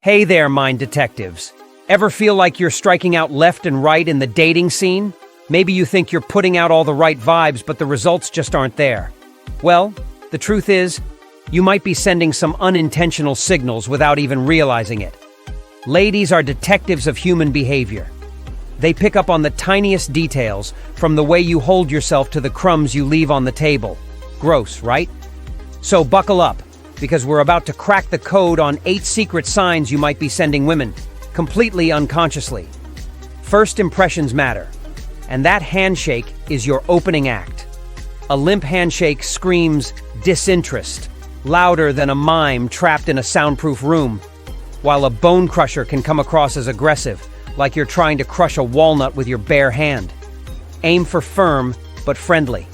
Hey there, mind detectives. Ever feel like you're striking out left and right in the dating scene? Maybe you think you're putting out all the right vibes, but the results just aren't there. Well, the truth is, you might be sending some unintentional signals without even realizing it. Ladies are detectives of human behavior. They pick up on the tiniest details, from the way you hold yourself to the crumbs you leave on the table. Gross, right? So buckle up, because we're about to crack the code on 8 secret signs you might be sending women, completely unconsciously. First impressions matter, and that handshake is your opening act. A limp handshake screams disinterest, louder than a mime trapped in a soundproof room, while a bone crusher can come across as aggressive, like you're trying to crush a walnut with your bare hand. Aim for firm, but friendly.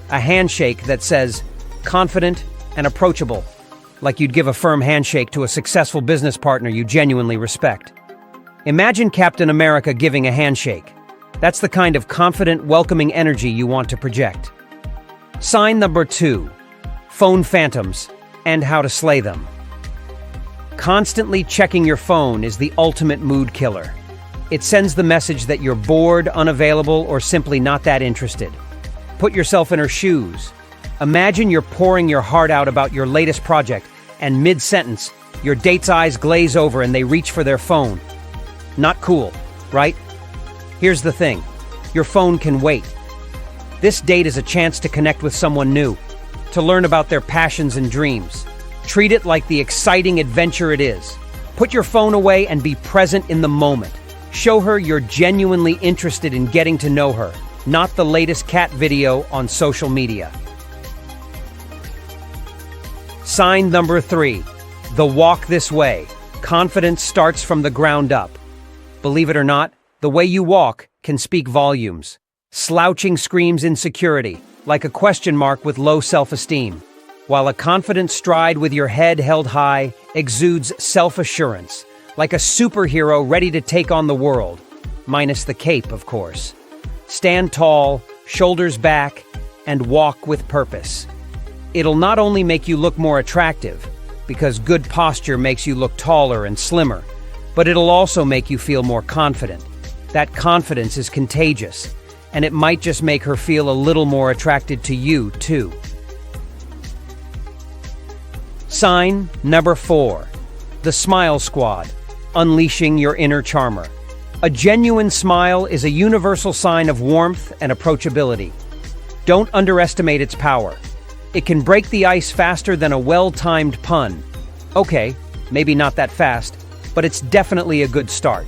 A handshake that says confident and approachable, like you'd give a firm handshake to a successful business partner you genuinely respect. Imagine Captain America giving a handshake. That's the kind of confident, welcoming energy you want to project. Sign number 2, phone phantoms and how to slay them. Constantly checking your phone is the ultimate mood killer. It sends the message that you're bored, unavailable, or simply not that interested. Put yourself in her shoes. Imagine you're pouring your heart out about your latest project, and mid-sentence, your date's eyes glaze over and they reach for their phone. Not cool, right? Here's the thing. Your phone can wait. This date is a chance to connect with someone new, to learn about their passions and dreams. Treat it like the exciting adventure it is. Put your phone away and be present in the moment. Show her you're genuinely interested in getting to know her, not the latest cat video on social media. Sign number 3, the walk this way. Confidence starts from the ground up. Believe it or not, the way you walk can speak volumes. Slouching screams insecurity, like a question mark with low self-esteem, while a confident stride with your head held high exudes self-assurance, like a superhero ready to take on the world, minus the cape, of course. Stand tall, shoulders back, and walk with purpose. It'll not only make you look more attractive, because good posture makes you look taller and slimmer, but it'll also make you feel more confident. That confidence is contagious, and it might just make her feel a little more attracted to you, too. Sign number 4, the smile squad, unleashing your inner charmer. A genuine smile is a universal sign of warmth and approachability. Don't underestimate its power. It can break the ice faster than a well-timed pun. Okay, maybe not that fast, but it's definitely a good start.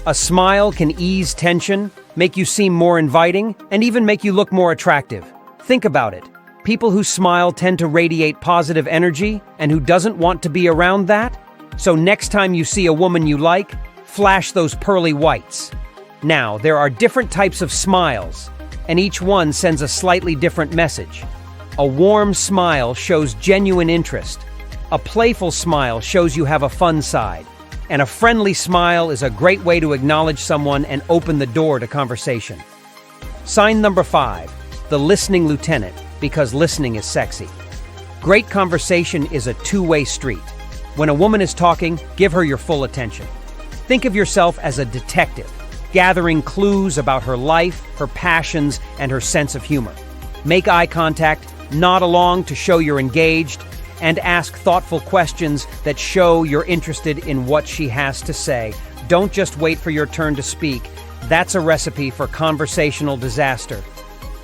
A smile can ease tension, make you seem more inviting, and even make you look more attractive. Think about it. People who smile tend to radiate positive energy, and who doesn't want to be around that? So next time you see a woman you like, flash those pearly whites. Now, there are different types of smiles, and each one sends a slightly different message. A warm smile shows genuine interest. A playful smile shows you have a fun side. And a friendly smile is a great way to acknowledge someone and open the door to conversation. Sign number 5, the listening lieutenant, because listening is sexy. Great conversation is a two-way street. When a woman is talking, give her your full attention. Think of yourself as a detective, gathering clues about her life, her passions, and her sense of humor. Make eye contact, nod along to show you're engaged, and ask thoughtful questions that show you're interested in what she has to say. Don't just wait for your turn to speak. That's a recipe for conversational disaster.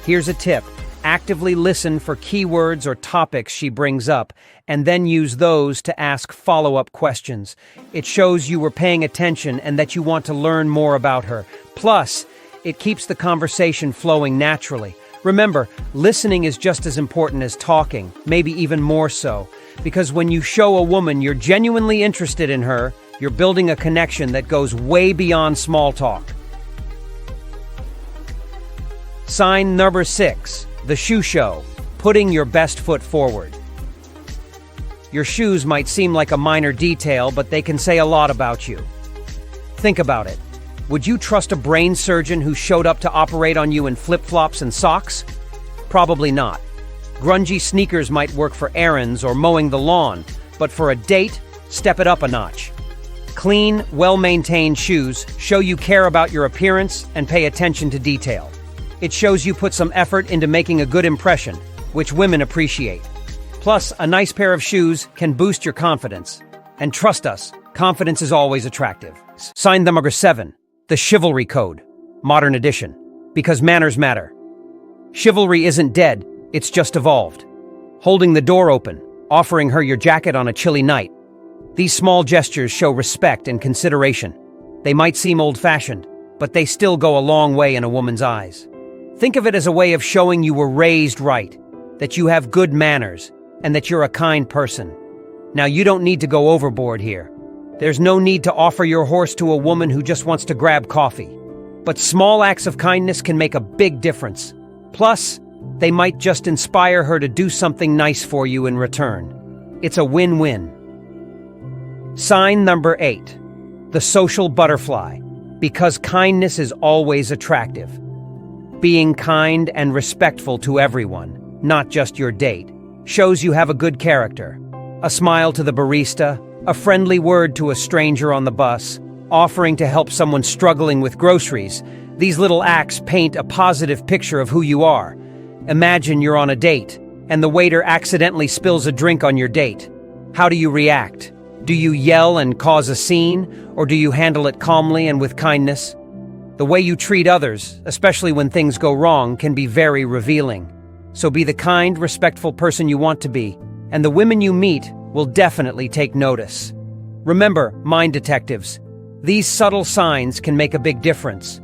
Here's a tip. Actively listen for keywords or topics she brings up, and then use those to ask follow-up questions. It shows you were paying attention and that you want to learn more about her. Plus, it keeps the conversation flowing naturally. Remember, listening is just as important as talking, maybe even more so, because when you show a woman you're genuinely interested in her, you're building a connection that goes way beyond small talk. Sign number 6, the shoe show, putting your best foot forward. Your shoes might seem like a minor detail, but they can say a lot about you. Think about it. Would you trust a brain surgeon who showed up to operate on you in flip-flops and socks? Probably not. Grungy sneakers might work for errands or mowing the lawn, but for a date, step it up a notch. Clean, well-maintained shoes show you care about your appearance and pay attention to detail. It shows you put some effort into making a good impression, which women appreciate. Plus, a nice pair of shoes can boost your confidence. And trust us, confidence is always attractive. Sign number 7, the Chivalry Code, Modern Edition. Because manners matter. Chivalry isn't dead, it's just evolved. Holding the door open, offering her your jacket on a chilly night. These small gestures show respect and consideration. They might seem old-fashioned, but they still go a long way in a woman's eyes. Think of it as a way of showing you were raised right, that you have good manners, and that you're a kind person. Now, you don't need to go overboard here. There's no need to offer your horse to a woman who just wants to grab coffee. But small acts of kindness can make a big difference. Plus, they might just inspire her to do something nice for you in return. It's a win-win. Sign number 8, the Social Butterfly. Because kindness is always attractive. Being kind and respectful to everyone, not just your date, shows you have a good character. A smile to the barista, a friendly word to a stranger on the bus, offering to help someone struggling with groceries. These little acts paint a positive picture of who you are. Imagine you're on a date, and the waiter accidentally spills a drink on your date. How do you react? Do you yell and cause a scene, or do you handle it calmly and with kindness? The way you treat others, especially when things go wrong, can be very revealing. So be the kind, respectful person you want to be, and the women you meet will definitely take notice. Remember, mind detectives, these subtle signs can make a big difference.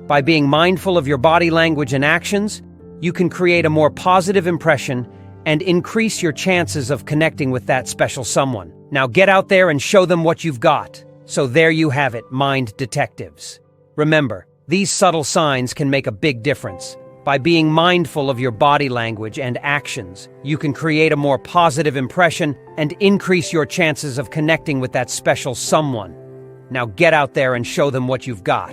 By being mindful of your body language and actions, you can create a more positive impression and increase your chances of connecting with that special someone. Now get out there and show them what you've got. So there you have it, mind detectives. Remember, these subtle signs can make a big difference. By being mindful of your body language and actions, you can create a more positive impression and increase your chances of connecting with that special someone. Now get out there and show them what you've got.